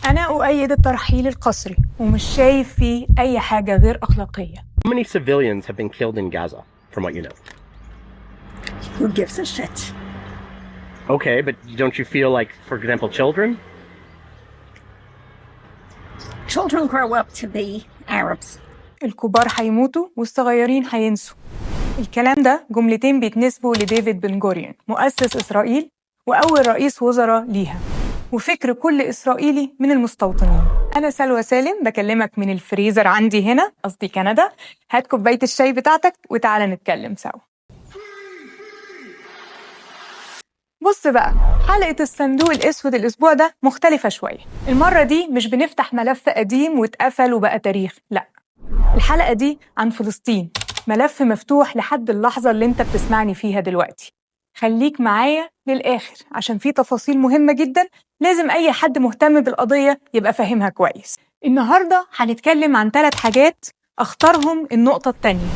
أنا أؤيد الترحيل القسري ومش شايف فيه أي حاجة غير أخلاقية. How many civilians have been killed in Gaza, from what you know? Who gives a shit? Okay, but don't you feel like, for example, children? Children grow up to be Arabs. الكبار هيموتوا والصغيرين هينسوا. الكلام ده جملتين بيتنسبوا لديفيد بن جوريون، مؤسس إسرائيل وأول رئيس وزراء ليها، وفكر كل إسرائيلي من المستوطنين. أنا سلوى سالم بكلمك من الفريزر عندي هنا، قصدي كندا. هات كوباية الشاي بتاعتك وتعالى نتكلم سوا. بص بقى، حلقة الصندوق الأسود الأسبوع ده مختلفة شوية. المرة دي مش بنفتح ملف قديم واتقفل وبقى تاريخ، لأ. الحلقة دي عن فلسطين، ملف مفتوح لحد اللحظة اللي انت بتسمعني فيها دلوقتي. خليك معايا للآخر عشان في تفاصيل مهمة جدا لازم أي حد مهتم بالقضية يبقى فاهمها كويس. النهاردة هنتكلم عن 3 حاجات أختارهم النقطة التانية.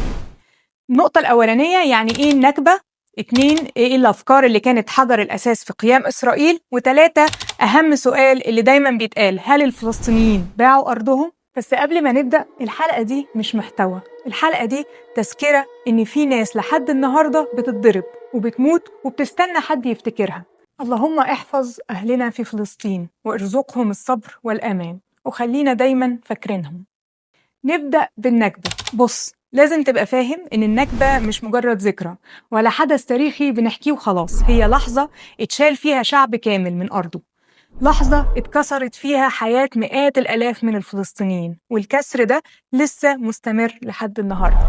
النقطة الأولانية يعني إيه النكبة، 2 إيه الأفكار اللي كانت حجر الأساس في قيام إسرائيل، و3 أهم سؤال اللي دايما بيتقال، هل الفلسطينيين باعوا أرضهم؟ بس قبل ما نبدأ، الحلقة دي مش محتوى، الحلقة دي تذكرة إن في ناس لحد النهاردة بتتضرب وبتموت وبتستنى حد يفتكرها. اللهم احفظ أهلنا في فلسطين وارزقهم الصبر والأمان، وخلينا دايما فاكرينهم. نبدأ بالنكبة. بص، لازم تبقى فاهم إن النكبة مش مجرد ذكرى ولا حدث تاريخي بنحكيه وخلاص، هي لحظة اتشال فيها شعب كامل من أرضه، لحظة اتكسرت فيها حياة مئات الآلاف من الفلسطينيين، والكسر ده لسه مستمر لحد النهاردة.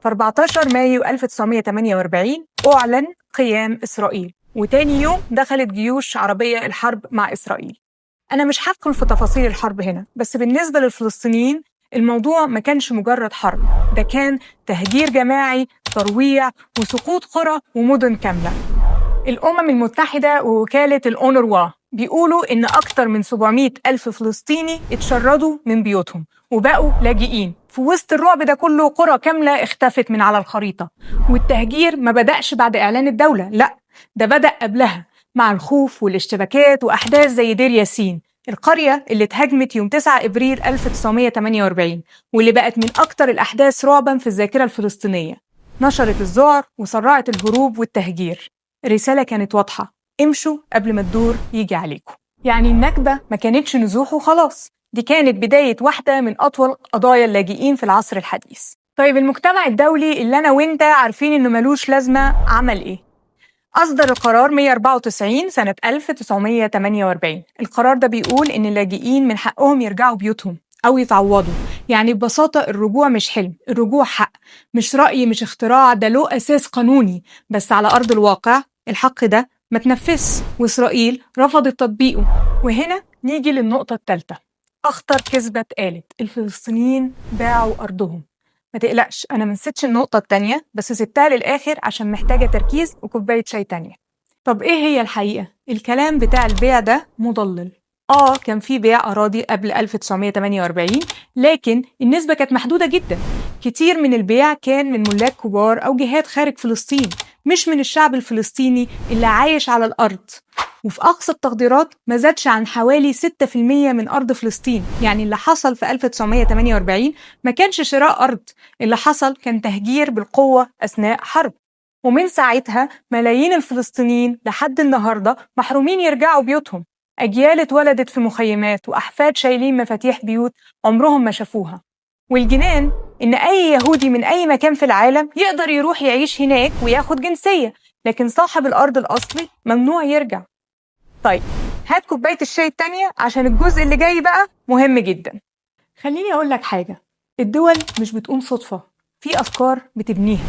في 14 مايو 1948 أعلن قيام إسرائيل، وتاني يوم دخلت جيوش عربية الحرب مع إسرائيل. أنا مش هدخل في تفاصيل الحرب هنا، بس بالنسبة للفلسطينيين الموضوع ما كانش مجرد حرب، ده كان تهجير جماعي، ترويع، وسقوط قرى ومدن كاملة. الأمم المتحدة ووكالة الأونروا بيقولوا إن أكتر من 700 ألف فلسطيني اتشردوا من بيوتهم وبقوا لاجئين. في وسط الرعب ده كله قرى كاملة اختفت من على الخريطة. والتهجير ما بدأش بعد إعلان الدولة، لأ، ده بدأ قبلها مع الخوف والاشتباكات وأحداث زي دير ياسين، القرية اللي اتهاجمت يوم 9 إبريل 1948 واللي بقت من أكتر الأحداث رعباً في الذاكرة الفلسطينية. نشرت الذعر وسرعت الهروب والتهجير. الرسالة كانت واضحة، امشوا قبل ما الدور يجي عليكم. يعني النكبة ما كانتش نزوح وخلاص، دي كانت بداية واحدة من أطول قضايا اللاجئين في العصر الحديث. طيب المجتمع الدولي اللي أنا وإنت عارفين إنه ملوش لازمة عمل إيه؟ أصدر القرار 194 سنة 1948. القرار ده بيقول إن اللاجئين من حقهم يرجعوا بيوتهم أو يتعوضوا. يعني ببساطة الرجوع مش حلم، الرجوع حق، مش رأي، مش اختراع، ده له أساس قانوني. بس على أرض الواقع الحق ده ما تنفذش، وإسرائيل رفضت تطبيقه. وهنا نيجي للنقطة الثالثة، أخطر كذبة اتقالت، الفلسطينيين باعوا أرضهم. ما تقلقش، أنا منسيتش النقطة التانية، بس سبتها للآخر عشان محتاجة تركيز وكوباية شاي تانية. طب إيه هي الحقيقة؟ الكلام بتاع البيع ده مضلل. كان في بيع أراضي قبل 1948، لكن النسبة كانت محدودة جدا. كتير من البيع كان من ملاك كبار أو جهات خارج فلسطين، مش من الشعب الفلسطيني اللي عايش على الأرض. وفي أقصى التقديرات ما زادش عن حوالي 6% من أرض فلسطين. يعني اللي حصل في 1948 ما كانش شراء أرض، اللي حصل كان تهجير بالقوة أثناء حرب. ومن ساعتها ملايين الفلسطينيين لحد النهاردة محرومين يرجعوا بيوتهم. أجيال اتولدت في مخيمات وأحفاد شايلين مفاتيح بيوت عمرهم ما شافوها. والجنان إن أي يهودي من أي مكان في العالم يقدر يروح يعيش هناك وياخد جنسية، لكن صاحب الأرض الأصلي ممنوع يرجع. طيب هات كوباية الشاي التانية عشان الجزء اللي جاي بقى مهم جدا. خليني أقول لك حاجة، الدول مش بتقوم صدفة، في أفكار بتبنيها.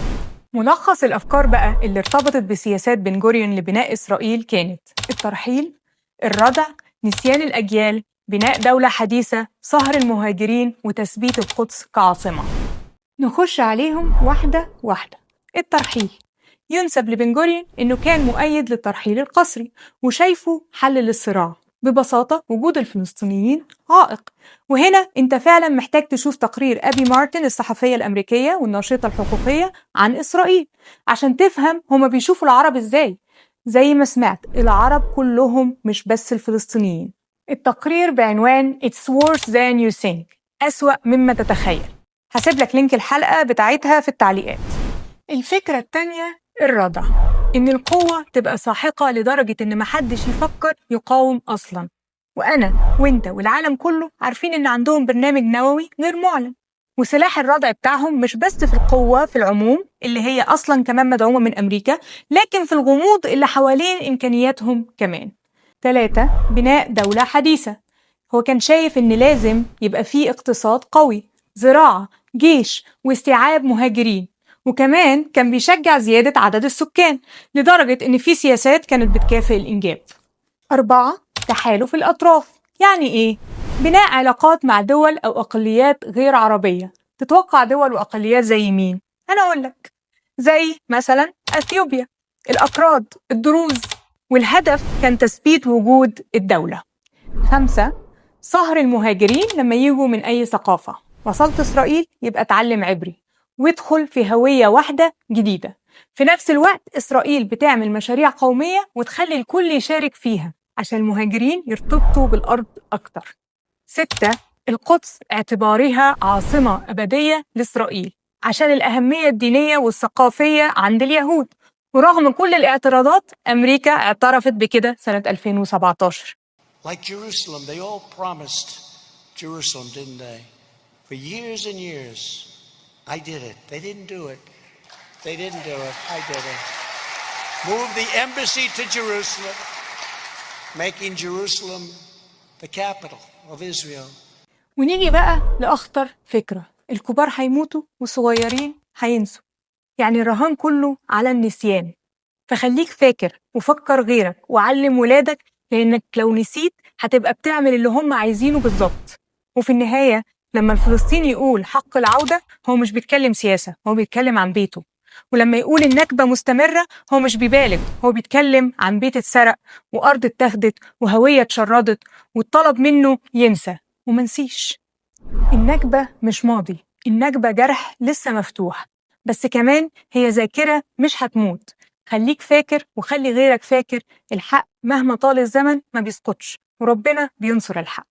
ملخص الأفكار بقى اللي ارتبطت بسياسات بن جوريون لبناء إسرائيل كانت الترحيل، الردع، نسيان الأجيال، بناء دولة حديثة، صهر المهاجرين، وتثبيت القدس كعاصمة. نخش عليهم واحدة واحدة. الترحيل ينسب لبن جوريون إنه كان مؤيد للترحيل القسري وشايفه حل للصراع. ببساطة وجود الفلسطينيين عائق. وهنا انت فعلا محتاج تشوف تقرير أبي مارتن الصحفية الأمريكية والناشطة الحقوقية عن إسرائيل عشان تفهم هما بيشوفوا العرب إزاي. زي ما سمعت، العرب كلهم مش بس الفلسطينيين. التقرير بعنوان It's worse than you think، أسوأ مما تتخيل. هسيب لك لينك الحلقة بتاعتها في التعليقات. الفكرة التانية الردع، إن القوة تبقى ساحقة لدرجة إن محدش يفكر يقاوم أصلاً، وأنا وإنت والعالم كله عارفين إن عندهم برنامج نووي غير معلن، وسلاح الردع بتاعهم مش بس في القوة في العموم اللي هي أصلاً كمان مدعومة من أمريكا، لكن في الغموض اللي حوالين إمكانياتهم كمان. 3. بناء دولة حديثة. هو كان شايف إن لازم يبقى فيه اقتصاد قوي، زراعة، جيش، واستيعاب مهاجرين، وكمان كان بيشجع زيادة عدد السكان لدرجة إن في سياسات كانت بتكافئ الإنجاب. 4. تحالف الأطراف. يعني إيه؟ بناء علاقات مع دول أو أقليات غير عربية. تتوقع دول وأقليات زي مين؟ أنا أقولك، زي مثلا أثيوبيا، الأكراد، الدروز، والهدف كان تثبيت وجود الدولة. 5. صهر المهاجرين لما يجوا من أي ثقافة. وصلت إسرائيل يبقى اتعلم عبري وادخل في هوية واحدة جديدة. في نفس الوقت إسرائيل بتعمل مشاريع قومية وتخلي الكل يشارك فيها عشان المهاجرين يرتبطوا بالأرض أكتر. 6. القدس اعتبارها عاصمة أبدية لإسرائيل عشان الأهمية الدينية والثقافية عند اليهود، ورغم كل الاعتراضات أمريكا اعترفت بكده سنة 2017. Like Jerusalem, they all promised Jerusalem, didn't they? For years and years. I did it. They didn't do it. They didn't do it. I did it. Moved the embassy to Jerusalem, making Jerusalem the capital of Israel. ونيجي بقى لأخطر فكرة، الكبار هيموتوا والصغيرين هينسوا، يعني الرهان كله على النسيان. فخليك فاكر وفكر غيرك وعلم ولادك، لأنك لو نسيت هتبقى بتعمل اللي هم عايزينه بالظبط. وفي النهاية لما الفلسطيني يقول حق العودة هو مش بيتكلم سياسة، هو بيتكلم عن بيته. ولما يقول النكبة مستمرة هو مش بيبالغ، هو بيتكلم عن بيت اتسرق وأرض اتاخدت وهوية اتشردت واتطلب منه ينسى ومنسيش. النكبة مش ماضي، النكبة جرح لسه مفتوح، بس كمان هي ذاكرة مش هتموت. خليك فاكر وخلي غيرك فاكر، الحق مهما طال الزمن ما بيسقطش، وربنا بينصر الحق.